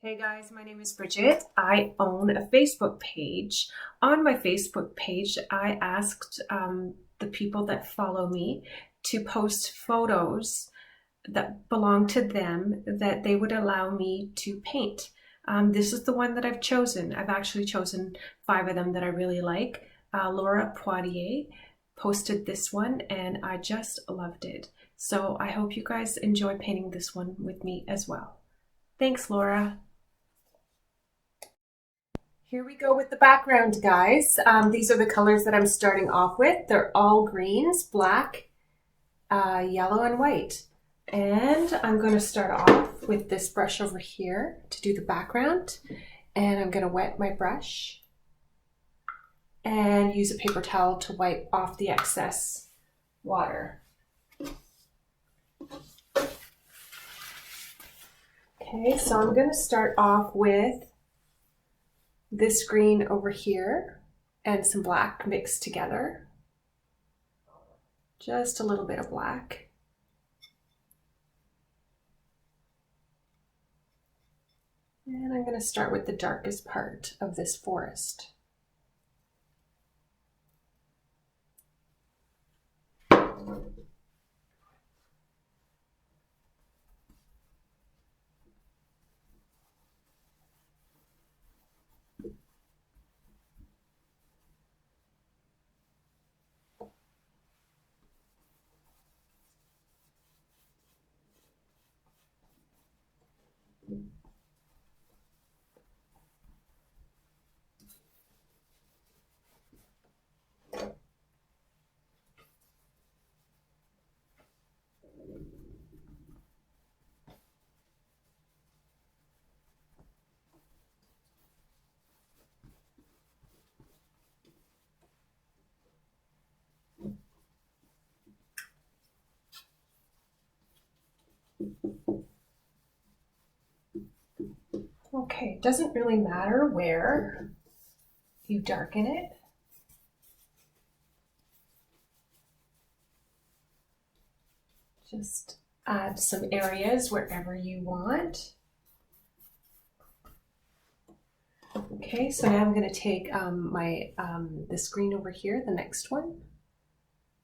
Hey guys, my name is Bridget. I own a Facebook page. On my Facebook page, I asked the people that follow me to post photos that belong to them that they would allow me to paint. This is the one that I've chosen. I've actually chosen 5 of them that I really like. Laura Poirier posted this one and I just loved it. So I hope you guys enjoy painting this one with me as well. Thanks, Laura. Here we go with the background, guys. These are the colors that I'm starting off with. They're all greens, black, yellow, and white. And I'm going to start off with this brush over here to do the background. And I'm going to wet my brush and use a paper towel to wipe off the excess water. Okay, so I'm going to start off with this green over here and some black mixed together. Just a little bit of black. And I'm going to start with the darkest part of this forest. Okay, it doesn't really matter where you darken it. Just add some areas wherever you want. Okay, so now I'm going to take this green over here, the next one,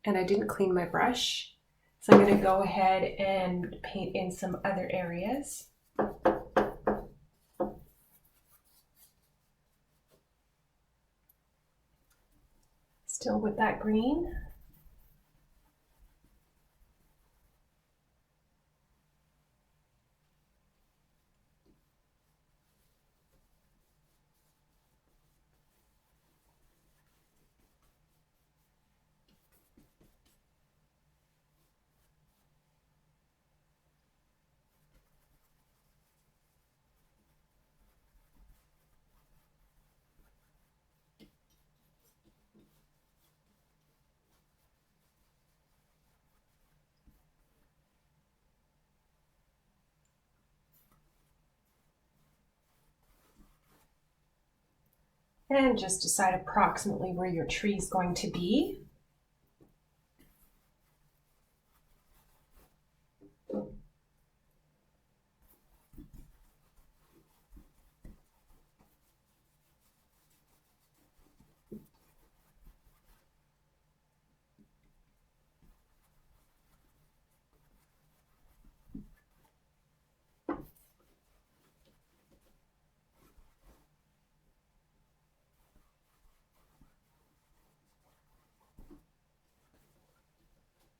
and I didn't clean my brush, so I'm going to go ahead and paint in some other areas. Still with that green. And just decide approximately where your tree is going to be.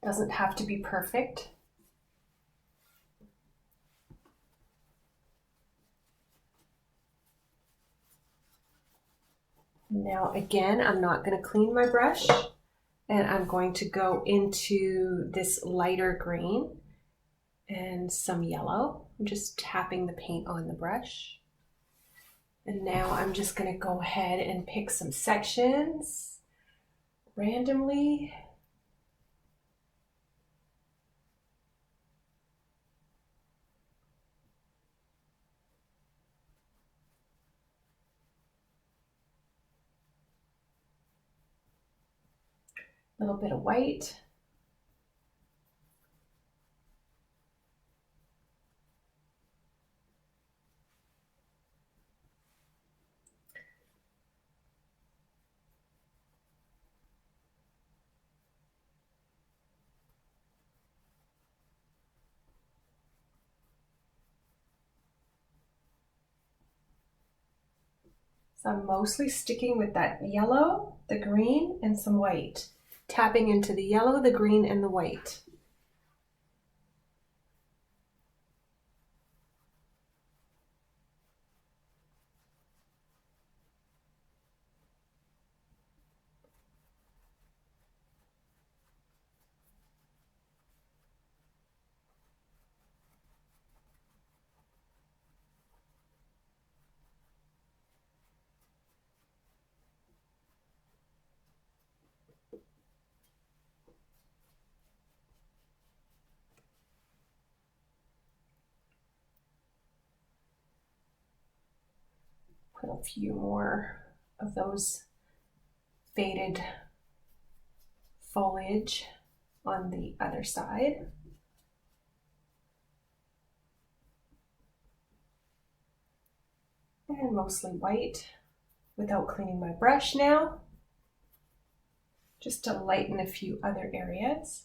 Doesn't have to be perfect. Now again, I'm not going to clean my brush, and I'm going to go into this lighter green and some yellow. I'm just tapping the paint on the brush. And now I'm just going to go ahead and pick some sections randomly. A little bit of white. So I'm mostly sticking with that yellow, the green, and some white. Tapping into the yellow, the green, and the white. Put a few more of those faded foliage on the other side. And mostly white without cleaning my brush now, just to lighten a few other areas.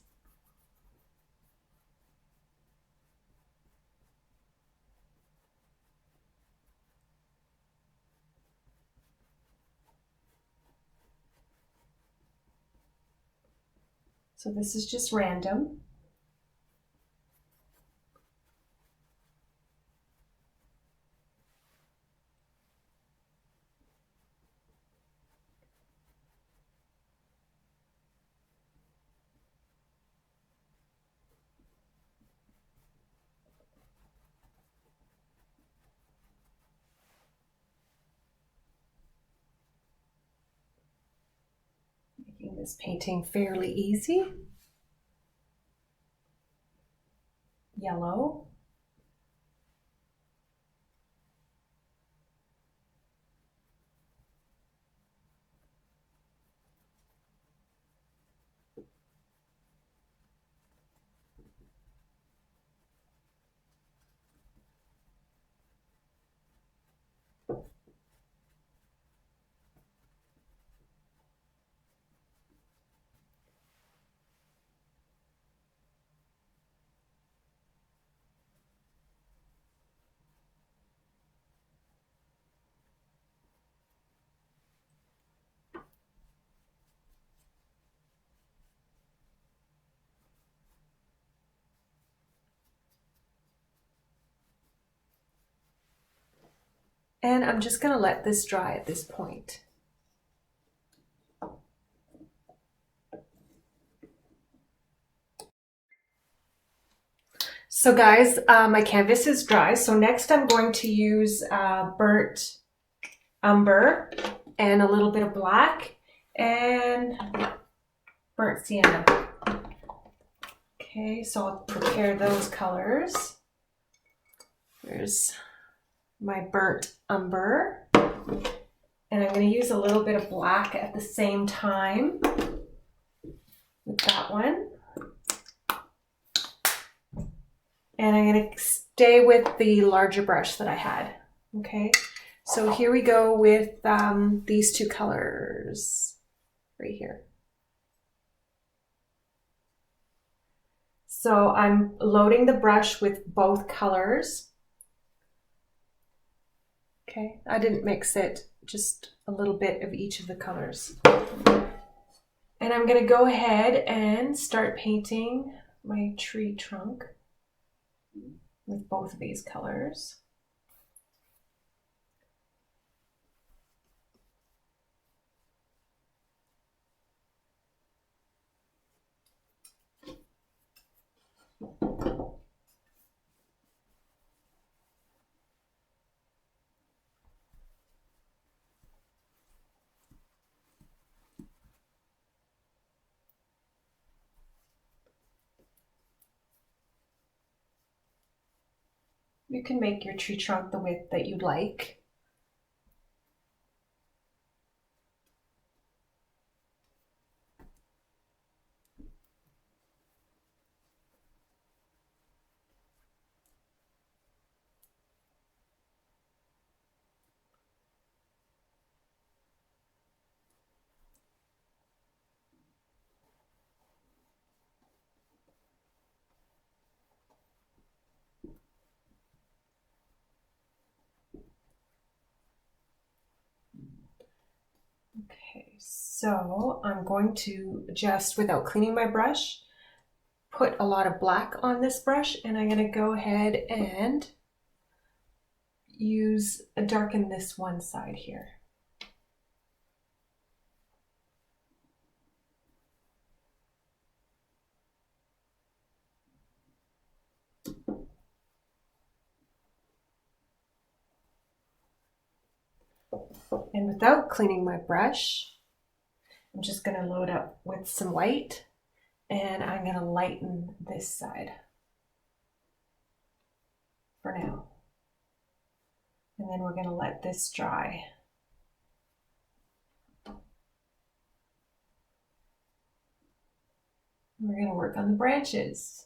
So this is just random. Making this painting fairly easy. Yellow. And I'm just going to let this dry at this point. So guys, my canvas is dry. So next I'm going to use burnt umber and a little bit of black and burnt sienna. Okay, so I'll prepare those colors. There's my burnt umber. And I'm going to use a little bit of black at the same time with that one. And I'm going to stay with the larger brush that I had. Okay, so here we go with these two colors right here. So I'm loading the brush with both colors. Okay, I didn't mix it, just a little bit of each of the colors. And I'm going to go ahead and start painting my tree trunk with both of these colors. You can make your tree trunk the width that you'd like. So I'm going to just, without cleaning my brush, put a lot of black on this brush, and I'm going to go ahead and darken this one side here. And without cleaning my brush, I'm just going to load up with some white, and I'm going to lighten this side for now. And then we're going to let this dry. We're going to work on the branches.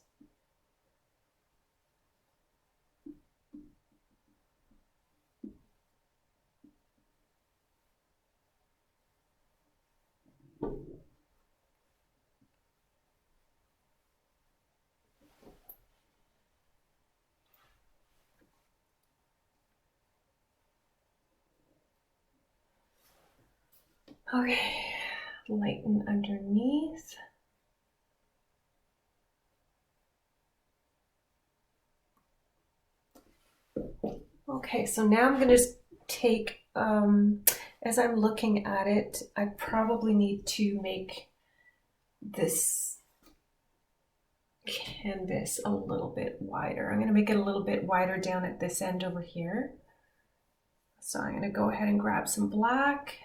Okay, lighten underneath. Okay, so now I'm going to take, as I'm looking at it, I probably need to make this canvas a little bit wider. I'm going to make it a little bit wider down at this end over here. So I'm going to go ahead and grab some black.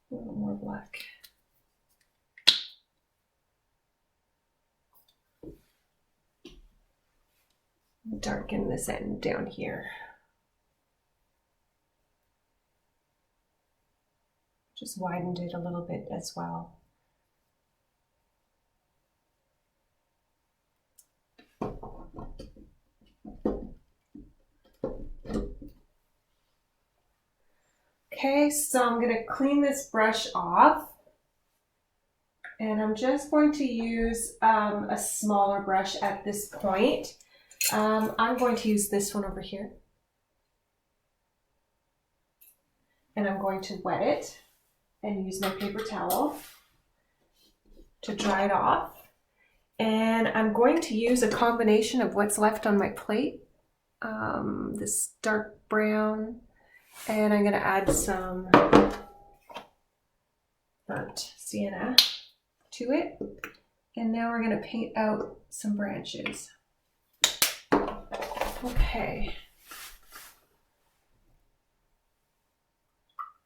A little more black. Darken this end down here. Just widened it a little bit as well. Okay, so I'm going to clean this brush off, and I'm just going to use a smaller brush at this point. I'm going to use this one over here, and I'm going to wet it and use my paper towel to dry it off. And I'm going to use a combination of what's left on my plate, this dark brown, and I'm going to add some burnt sienna to it. And now we're going to paint out some branches. Okay.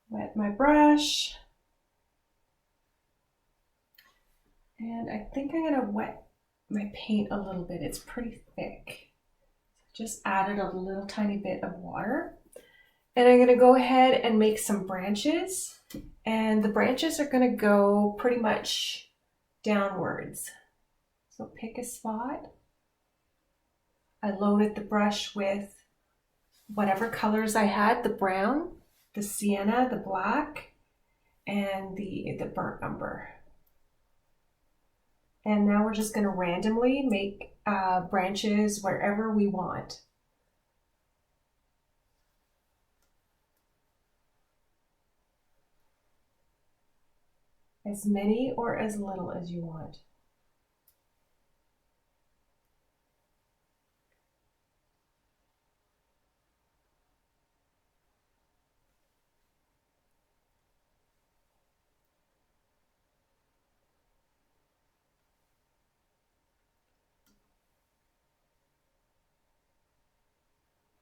Wet my brush. And I think I'm going to wet my paint a little bit. It's pretty thick. Just added a little tiny bit of water. And I'm going to go ahead and make some branches. And the branches are going to go pretty much downwards. So pick a spot. I loaded the brush with whatever colors I had, the brown, the sienna, the black, and the burnt umber. And now we're just going to randomly make branches wherever we want. As many or as little as you want.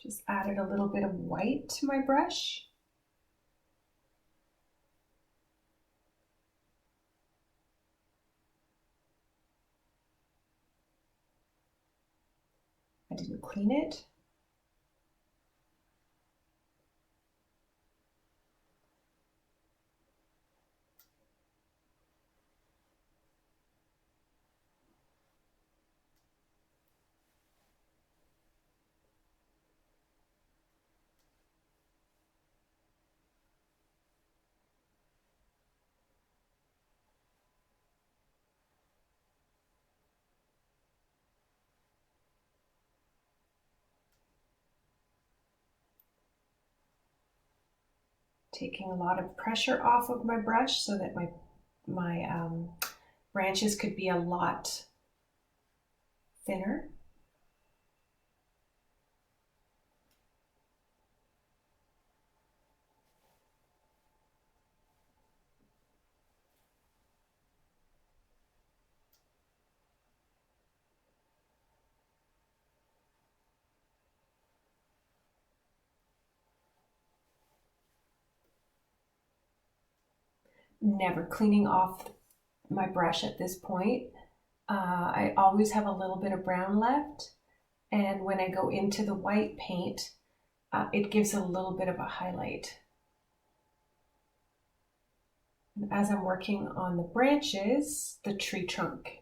Just added a little bit of white to my brush. I didn't clean it. taking a lot of pressure off of my brush so that my branches could be a lot thinner. Never cleaning off my brush at this point. I always have a little bit of brown left, and when I go into the white paint, it gives a little bit of a highlight. And as I'm working on the branches, the tree trunk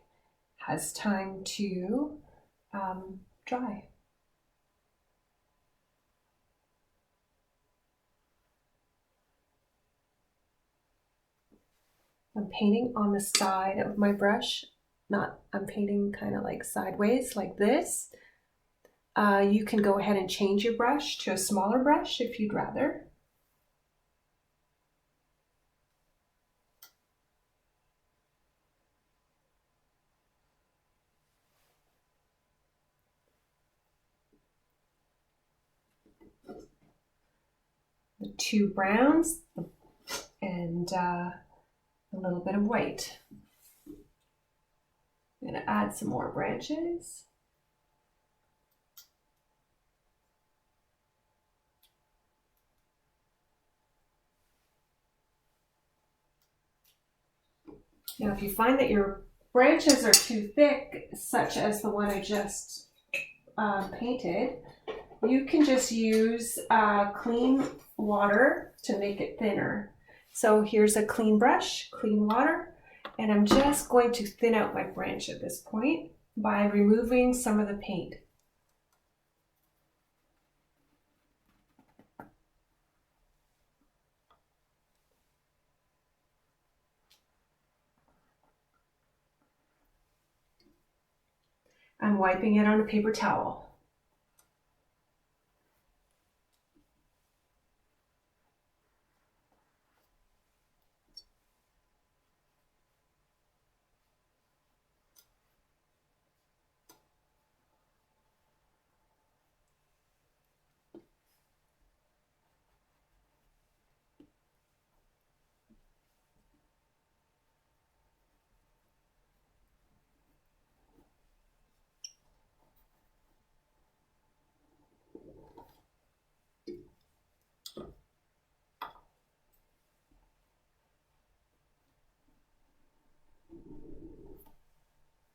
has time to dry. I'm painting on the side of my brush, I'm painting kind of like sideways like this. You can go ahead and change your brush to a smaller brush if you'd rather. The two browns and a little bit of white. I'm going to add some more branches. Now, if you find that your branches are too thick, such as the one I just painted, you can just use clean water to make it thinner. So here's a clean brush, clean water, and I'm just going to thin out my branch at this point by removing some of the paint. I'm wiping it on a paper towel.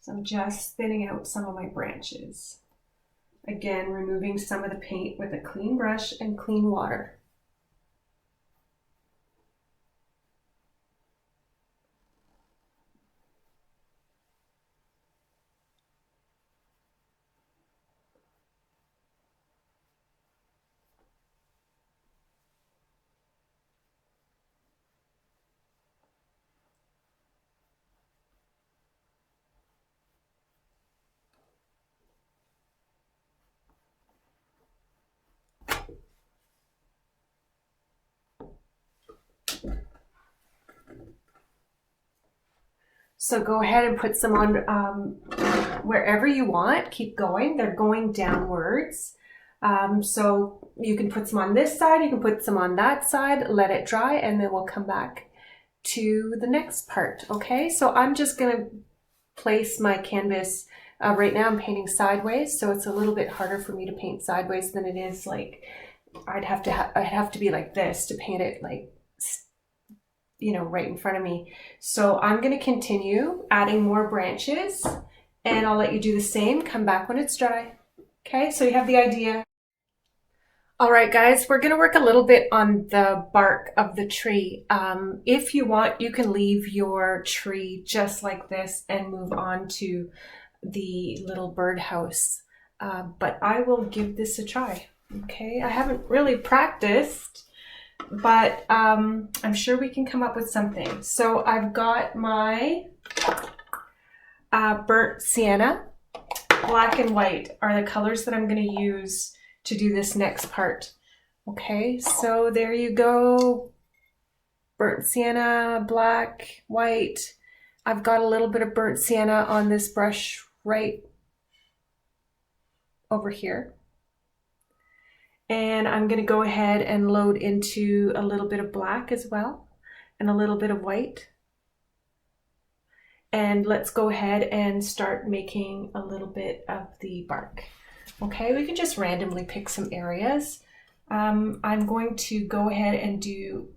So I'm just thinning out some of my branches. Again, removing some of the paint with a clean brush and clean water. So go ahead and put some on wherever you want. Keep going. They're going downwards. So you can put some on this side, you can put some on that side, let it dry, and then we'll come back to the next part. Okay, so I'm just going to place my canvas. Right now I'm painting sideways, so it's a little bit harder for me to paint sideways than it is like I'd have to be like this to paint it like, you know, right in front of me. So I'm going to continue adding more branches, and I'll let you do the same. Come back when it's dry. Okay, so you have the idea. All right, guys, we're going to work a little bit on the bark of the tree. If you want, you can leave your tree just like this and move on to the little birdhouse. But I will give this a try. Okay, I haven't really practiced, but I'm sure we can come up with something. So I've got my burnt sienna. Black and white are the colors that I'm going to use to do this next part. Okay, so there you go. burnt sienna, black, white. I've got a little bit of burnt sienna on this brush right over here. And I'm going to go ahead and load into a little bit of black as well and a little bit of white. And let's go ahead and start making a little bit of the bark. Okay, we can just randomly pick some areas. I'm going to go ahead and do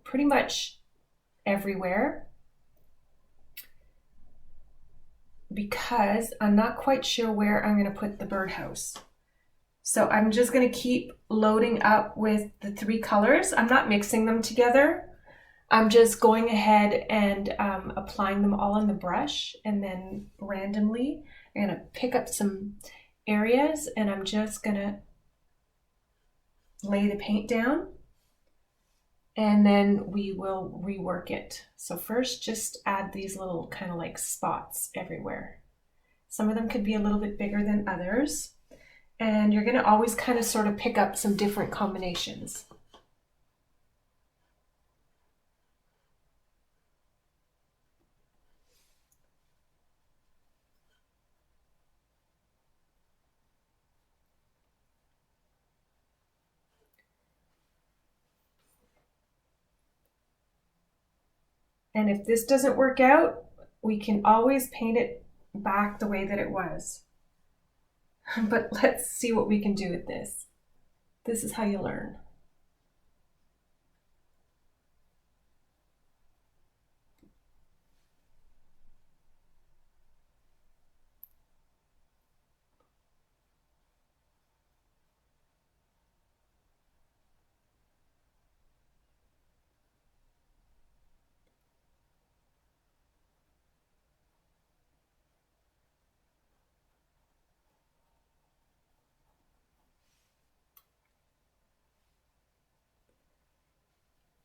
pretty much everywhere because I'm not quite sure where I'm going to put the birdhouse. So I'm just going to keep loading up with the 3 colors. I'm not mixing them together. I'm just going ahead and applying them all on the brush, and then randomly I'm going to pick up some areas and I'm just going to lay the paint down, and then we will rework it. So first just add these little kind of like spots everywhere. Some of them could be a little bit bigger than others, and you're going to always kind of sort of pick up some different combinations. And if this doesn't work out, we can always paint it back the way that it was. But let's see what we can do with this. This is how you learn.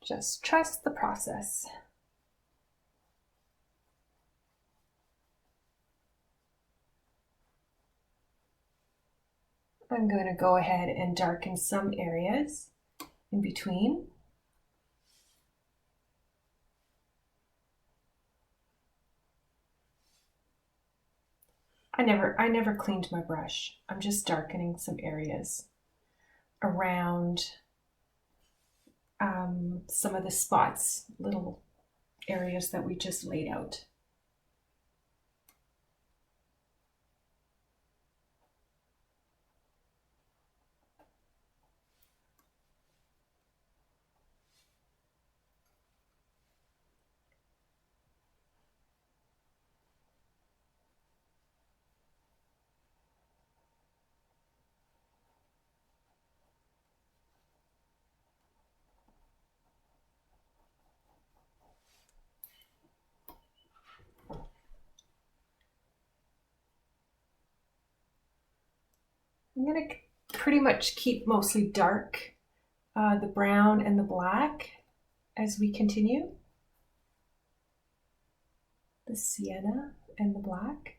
Just trust the process. I'm going to go ahead and darken some areas in between. I never cleaned my brush. I'm just darkening some areas around some of the spots, little areas that we just laid out. I'm going to pretty much keep mostly dark, the brown and the black as we continue. The sienna and the black.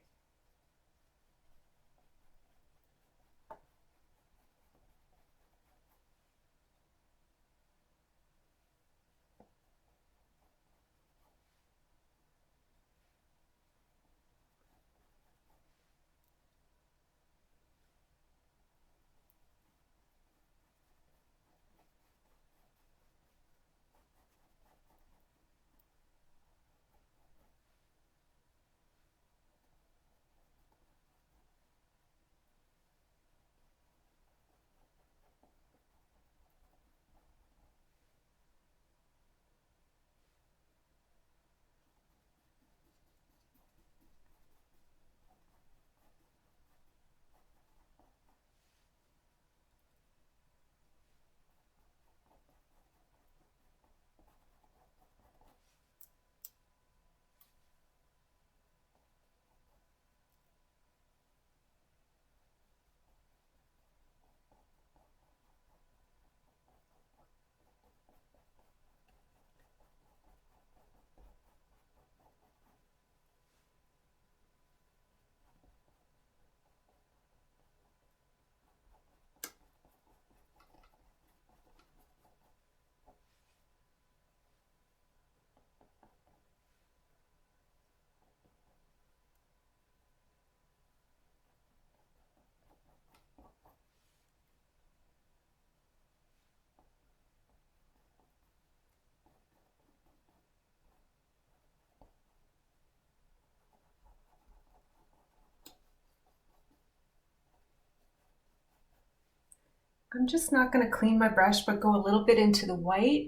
I'm just not going to clean my brush, but go a little bit into the white,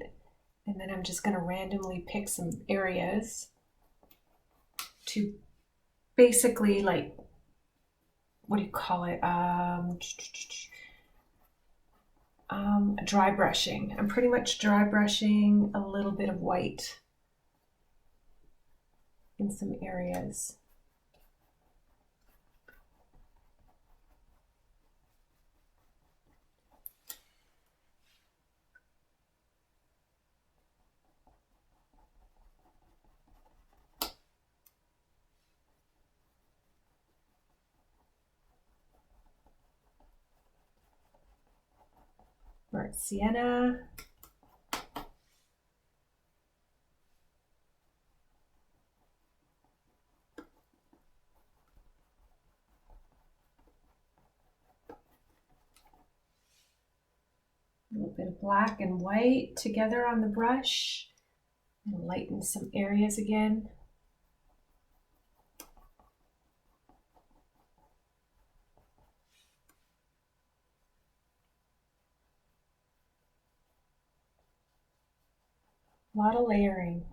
and then I'm just going to randomly pick some areas to basically, like, what do you call it? Dry brushing. I'm pretty much dry brushing a little bit of white in some areas. Burnt sienna. A little bit of black and white together on the brush, and lighten some areas again. A lot of layering.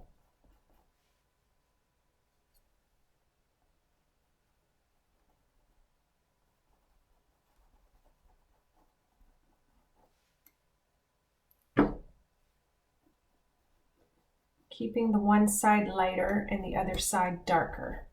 Keeping the one side lighter and the other side darker.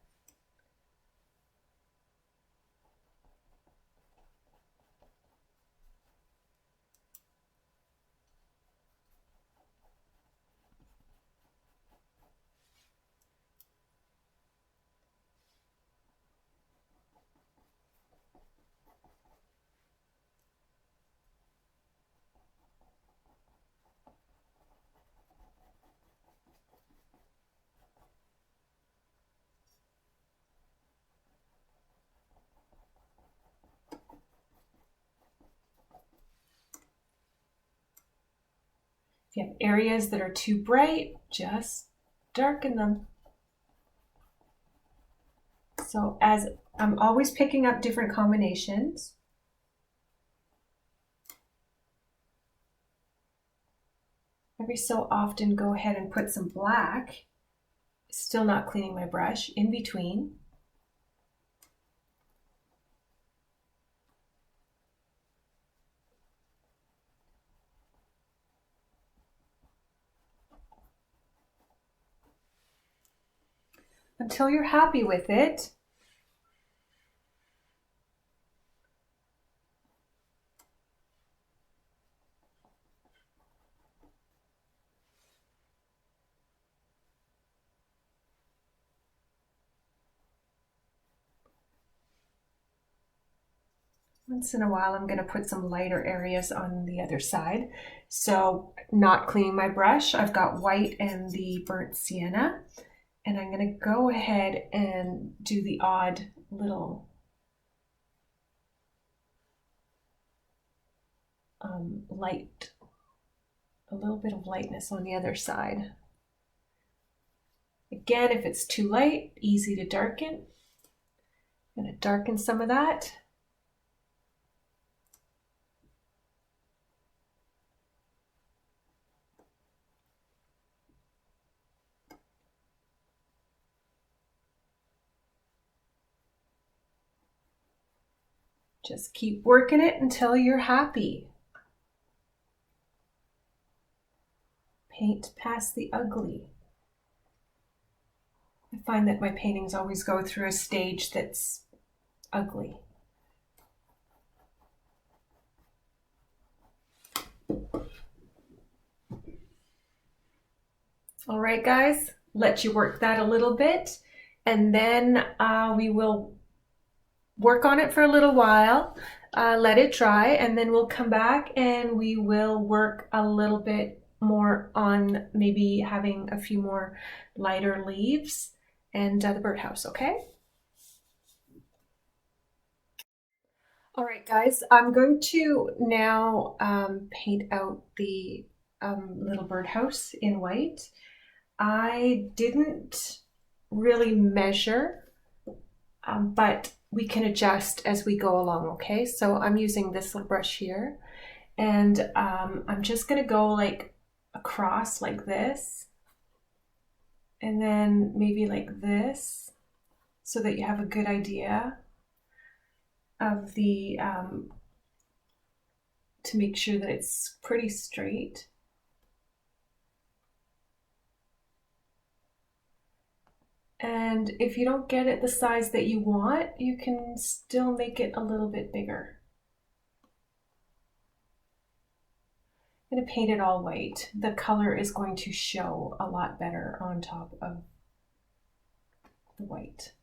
If you have areas that are too bright, just darken them. So as I'm always picking up different combinations. Every so often go ahead and put some black, still not cleaning my brush, in between. Until you're happy with it. Once in a while, I'm going to put some lighter areas on the other side. So not cleaning my brush, I've got white and the burnt sienna. And I'm going to go ahead and do the odd little light, a little bit of lightness on the other side. Again, if it's too light, easy to darken. I'm going to darken some of that. Just keep working it until you're happy. Paint past the ugly. I find that my paintings always go through a stage that's ugly. All right, guys, let you work that a little bit, and then we will work on it for a little while, let it dry, and then we'll come back and we will work a little bit more on maybe having a few more lighter leaves and the birdhouse, okay? All right, guys, I'm going to now paint out the little birdhouse in white. I didn't really measure, but we can adjust as we go along, okay? So I'm using this little brush here, And I'm just gonna go like across like this, and then maybe like this, so that you have a good idea of the, to make sure that it's pretty straight. And if you don't get it the size that you want, you can still make it a little bit bigger. I'm going to paint it all white. The color is going to show a lot better on top of the white.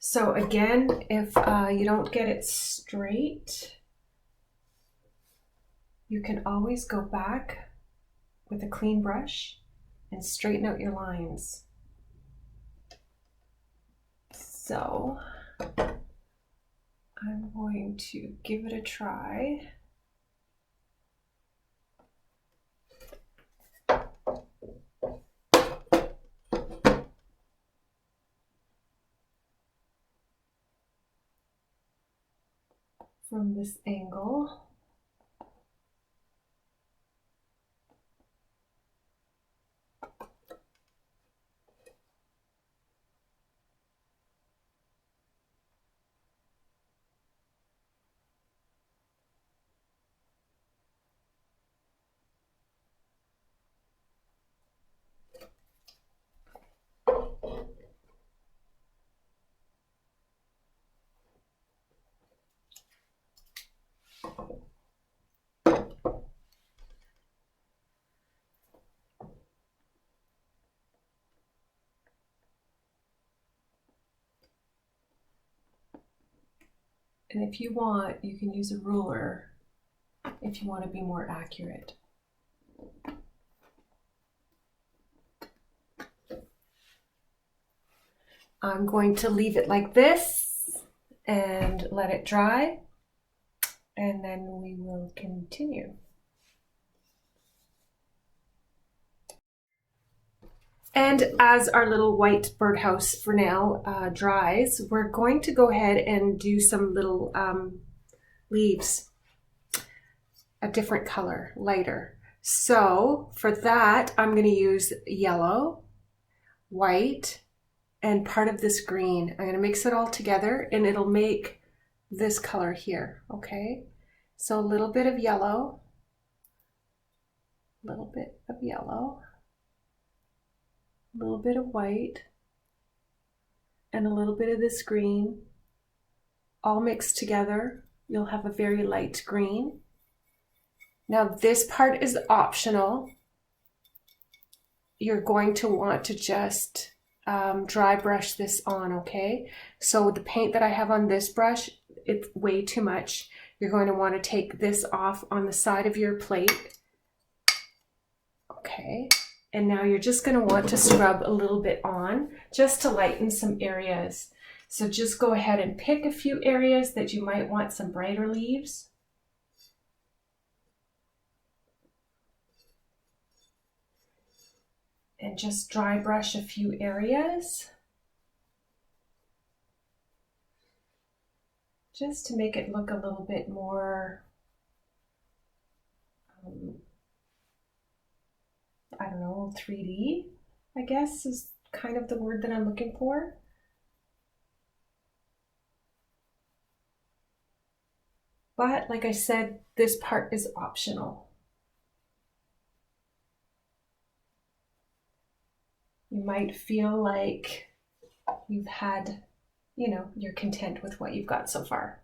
So again, if you don't get it straight, you can always go back with a clean brush and straighten out your lines. So I'm going to give it a try. From this angle. And if you want, you can use a ruler if you want to be more accurate. I'm going to leave it like this and let it dry, and then we will continue. And as our little white birdhouse for now dries, we're going to go ahead and do some little leaves, a different color, lighter. So for that, I'm going to use yellow, white, and part of this green. I'm going to mix it all together and it'll make this color here, okay? So a little bit of yellow, a little bit of yellow, a little bit of white, and a little bit of this green, all mixed together. You'll have a very light green. Now this part is optional. You're going to want to just dry brush this on, okay? So the paint that I have on this brush, it's way too much. You're going to want to take this off on the side of your plate. Okay, and now you're just going to want to scrub a little bit on just to lighten some areas. So just go ahead and pick a few areas that you might want some brighter leaves. And just dry brush a few areas. Just to make it look a little bit more, I don't know, 3D, I guess is kind of the word that I'm looking for. But like I said, this part is optional. You might feel like you've had, you're content with what you've got so far.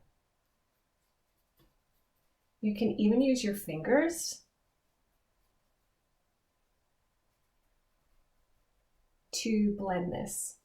You can even use your fingers to blend this.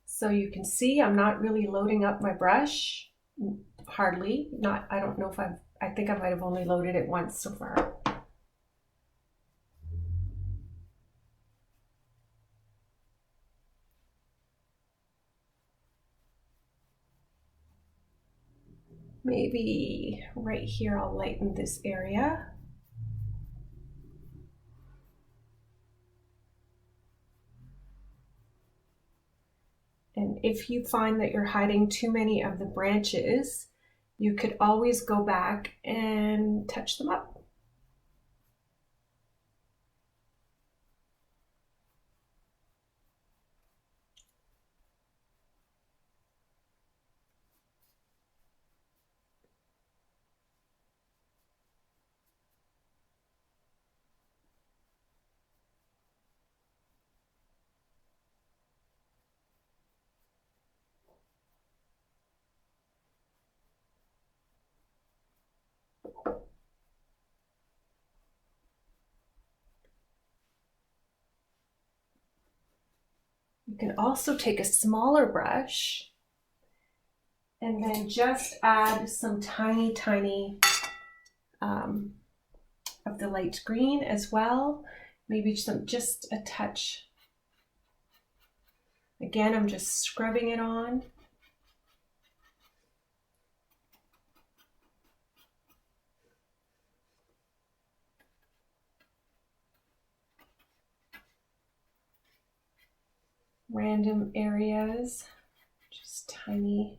So you can see I'm not really loading up my brush, hardly. I don't know if I've I think I might have only loaded it once so far. Maybe right here I'll lighten this area. And if you find that you're hiding too many of the branches, you could always go back and touch them up. You can also take a smaller brush and then just add some tiny of the light green as well. Maybe just a touch. Again, I'm just scrubbing it on. Random areas, just tiny.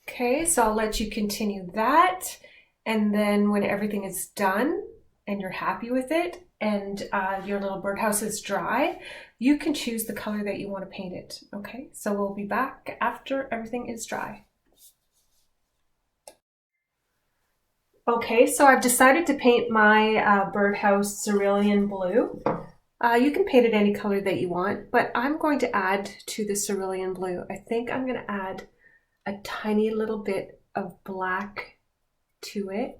Okay, so I'll let you continue that. And then when everything is done and you're happy with it and your little birdhouse is dry, you can choose the color that you want to paint it. Okay, so we'll be back after everything is dry. Okay, so I've decided to paint my birdhouse cerulean blue. You can paint it any color that you want, but I'm going to add to the cerulean blue. I think I'm going to add a tiny little bit of black to it,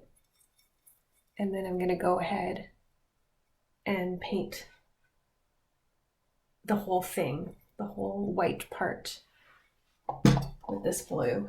and then I'm going to go ahead and paint the whole thing, the whole white part with this blue.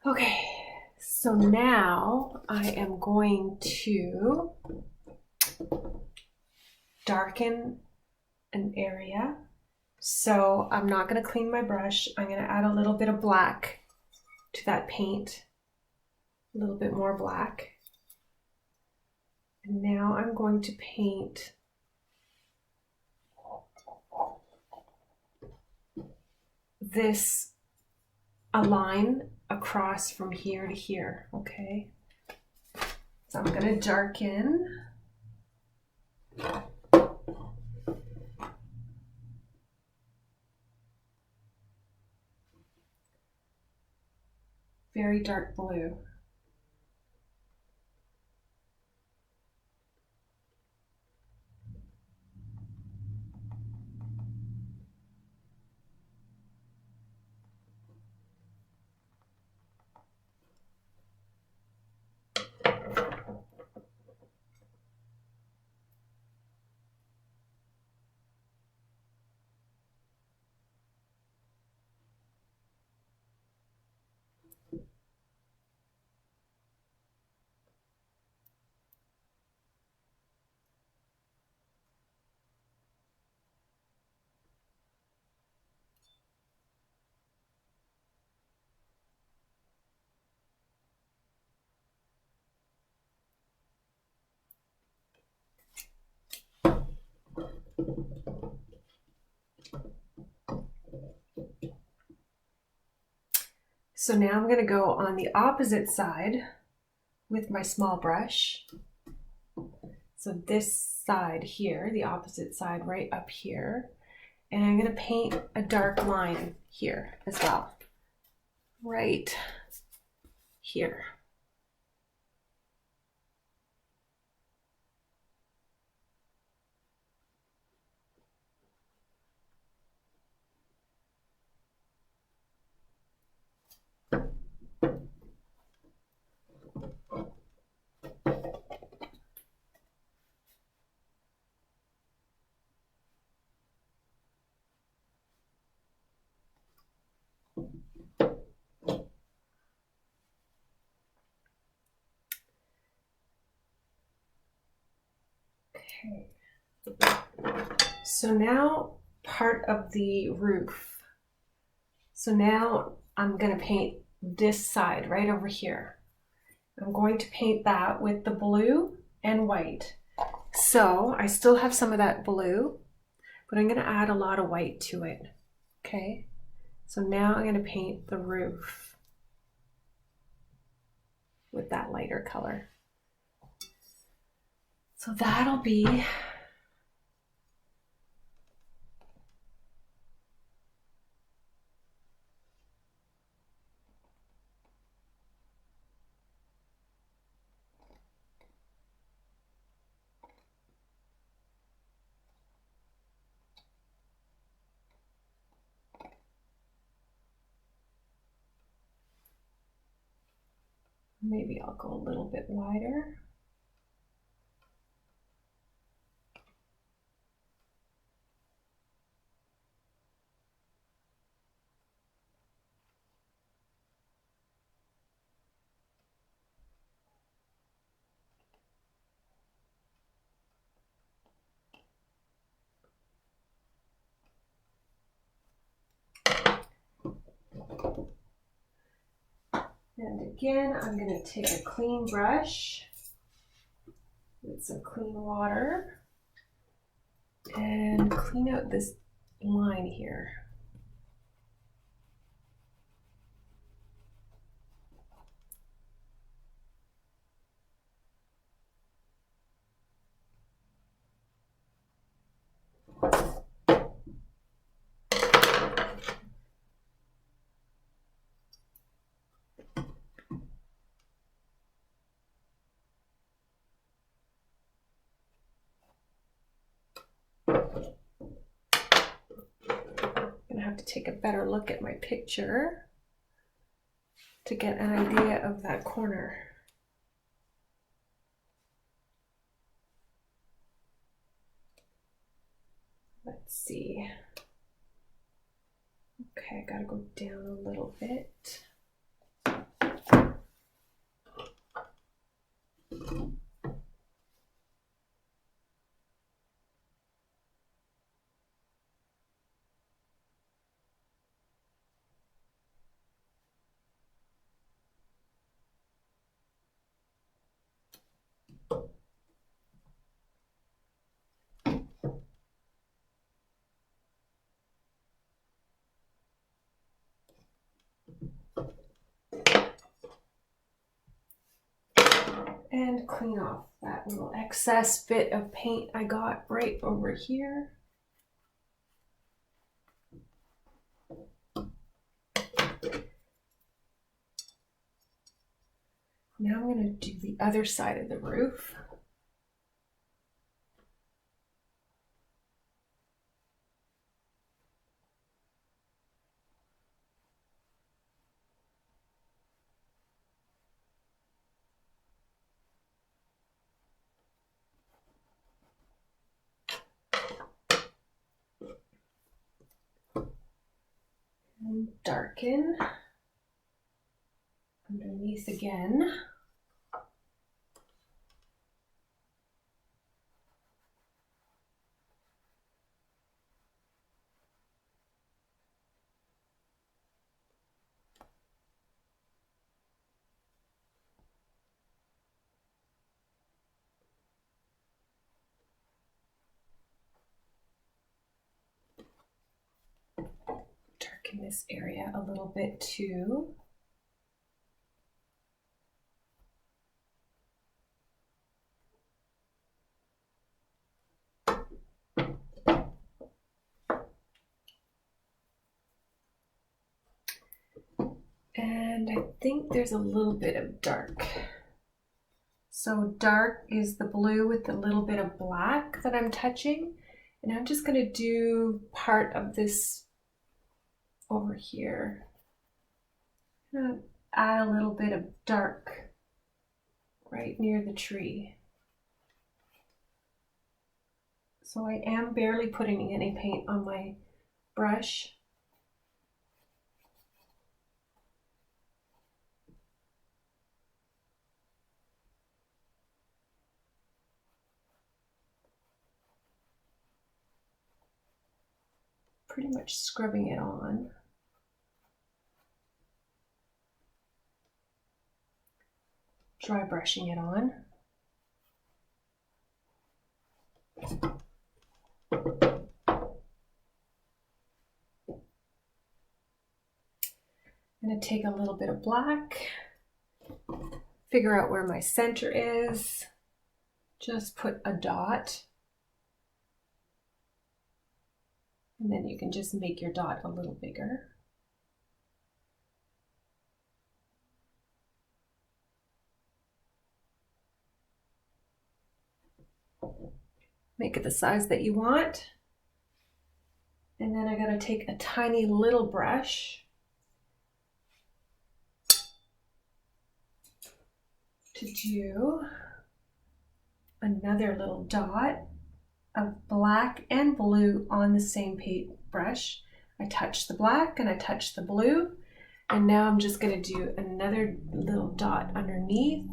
Okay, so now I am going to darken an area So I'm not going to clean my brush. I'm going to add a little bit of black to that paint, a little bit more black. And now I'm going to paint a line across from here to here, okay? So I'm going to darken. Very dark blue. So now I'm going to go on the opposite side with my small brush. So this side here, the opposite side right up here. And I'm going to paint a dark line here as well. Right here. Okay. So now part of the roof. So now I'm going to paint this side right over here. I'm going to paint that with the blue and white. So I still have some of that blue, but I'm going to add a lot of white to it. Okay. So now I'm going to paint the roof with that lighter color. So that'll be maybe I'll go a little bit wider. And again, I'm going to take a clean brush with some clean water and clean out this line here. Have to take a better look at my picture to get an idea of that corner. Let's see. Okay, I gotta go down a little bit. And clean off that little excess bit of paint I got right over here. Now I'm going to do the other side of the roof. And darken underneath again. Darken this area a little bit too. And I think there's a little bit of dark. So dark is the blue with a little bit of black that I'm touching. And I'm just going to do part of this over here. I'm going to add a little bit of dark right near the tree. So I am barely putting any paint on my brush. Pretty much scrubbing it on. Dry brushing it on. I'm going to take a little bit of black, figure out where my center is, just put a dot, and then you can just make your dot a little bigger. Make it the size that you want. And then I gotta take a tiny little brush to do another little dot of black and blue on the same paintbrush. I touch the black and I touch the blue, and now I'm just going to do another little dot underneath.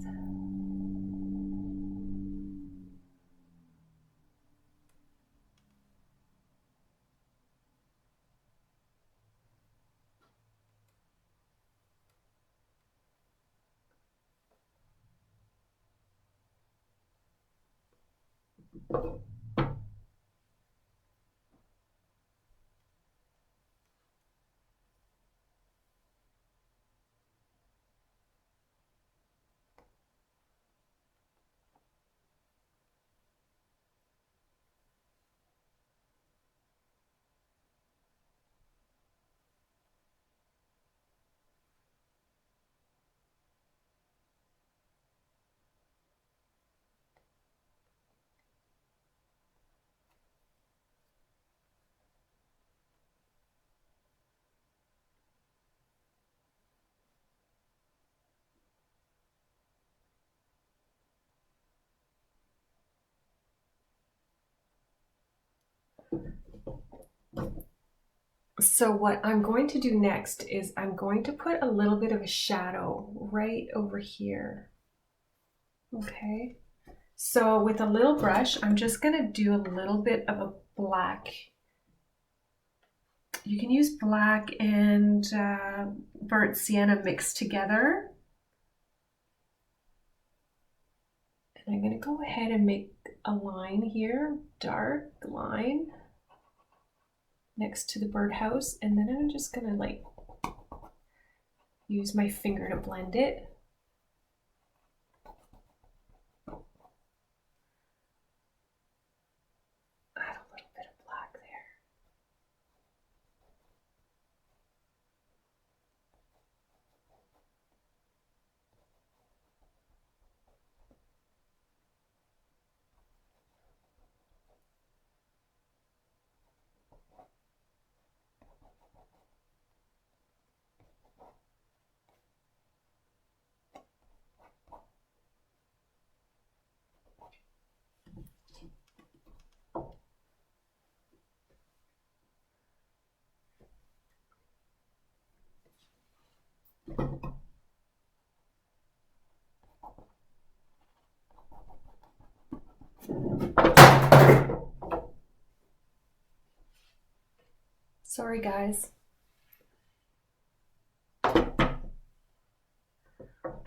So what I'm going to do next is I'm going to put a little bit of a shadow right over here. Okay, so with a little brush, I'm just going to do a little bit of a black. You can use black and burnt sienna mixed together. And I'm going to go ahead and make a line here, dark line, next to the birdhouse, and then I'm just gonna like use my finger to blend it. Sorry, guys.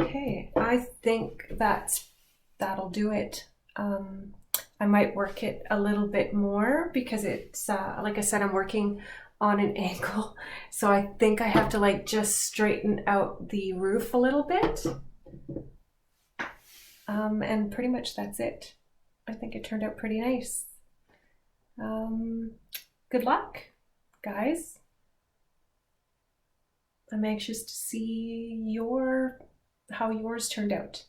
Okay, I think that'll do it. I might work it a little bit more because it's, like I said, I'm working on an angle. So I think I have to like just straighten out the roof a little bit. And pretty much that's it. I think it turned out pretty nice. Good luck, guys. I'm anxious to see how yours turned out.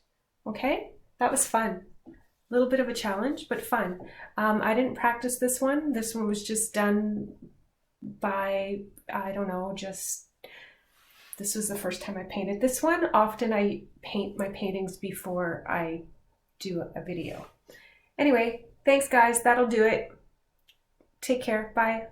Okay, that was fun. A little bit of a challenge, but fun. I didn't practice this one. This one was just done by, I don't know, this was the first time I painted this one. Often I paint my paintings before I do a video. Anyway, thanks guys, that'll do it. Take care, bye.